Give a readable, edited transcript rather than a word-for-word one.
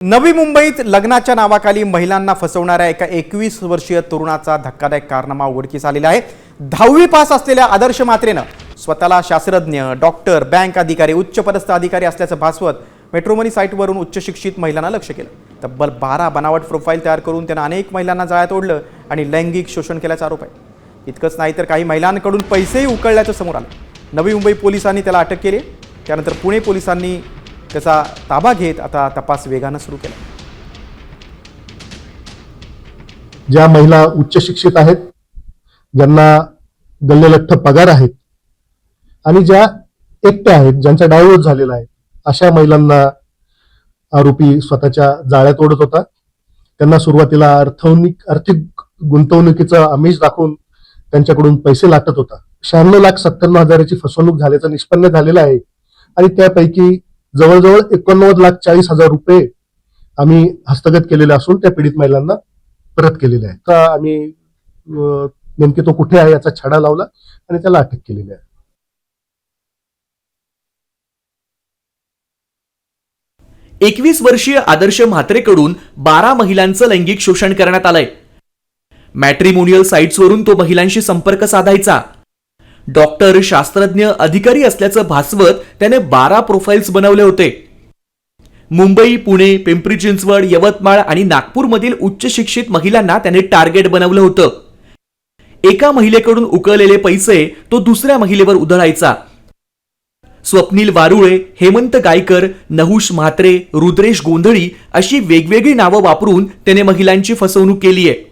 नवी मुंबईत लग्नाच्या नावाखाली महिलांना फसवणाऱ्या एका 21 वर्षीय तरुणाचा धक्कादायक कारनामा उघडकीस आलेला आहे। 10वी पास असलेल्या आदर्श म्हात्रेनं स्वतःला शास्त्रज्ञ, डॉक्टर, बँक अधिकारी, उच्चपदस्थ अधिकारी असल्याचं भासवत मेट्रोमनी साईटवरून उच्च शिक्षित महिलांना लक्ष्य केलं। तब्बल 12 बनावट प्रोफाईल तयार करून त्यानं अनेक महिलांना जाळ्यात ओढलं आणि लैंगिक शोषण केल्याचा आरोप आहे। इतकंच नाही तर काही महिलांकडून पैसेही उकळल्याचं समोर आलं। नवी मुंबई पोलिसांनी त्याला अटक केली। त्यानंतर पुणे पोलिसांनी त्याचा ताबा घेत आता तपास वेगानं सुरू केला। ज्या महिला उच्च शिक्षित आहेत, ज्यांना गल्लेलठ्ठ पगार आहेत आणि ज्या एकट्या आहेत, ज्यांचा डायव्होर्स झालेला आहे, अशा महिलांना आरोपी स्वतःच्या जाळ्यात ओढत होता। त्यांना सुरुवातीला आर्थिक गुंतवणुकीचं आमिष दाखवून त्यांच्याकडून पैसे लाटत होता। 96,97,000ची फसवणूक झाल्याचं निष्पन्न झालेलं आहे आणि त्यापैकी जवळजवळ 89,40,000 रुपये आम्ही हस्तगत केलेले असून त्या पीडित महिलांना परत केलेले आहे। तर आम्ही नेमके तो कुठे आहे याचा छडा लावला आणि त्याला अटक केलेली आहे। 21 वर्षीय आदर्श म्हात्रेकडून 12 महिलांचं लैंगिक शोषण करण्यात आलंय। मॅट्रिमोनियल साइट्सवरून तो महिलांशी संपर्क साधायचा। डॉक्टर, शास्त्रज्ञ, अधिकारी असल्याचं भासवत त्याने 12 प्रोफाइल्स बनवले होते। मुंबई, पुणे, पिंपरी चिंचवड, यवतमाळ आणि नागपूरमधील उच्च शिक्षित महिलांना त्याने टार्गेट बनवलं होतं। एका महिलेकडून उकळलेले पैसे तो दुसऱ्या महिलेवर उधळायचा। स्वप्नील वारुळे, हेमंत गायकर, नहुष म्हात्रे, रुद्रेश गोंधळी अशी वेगवेगळी नावं वापरून त्याने महिलांची फसवणूक केली आहे।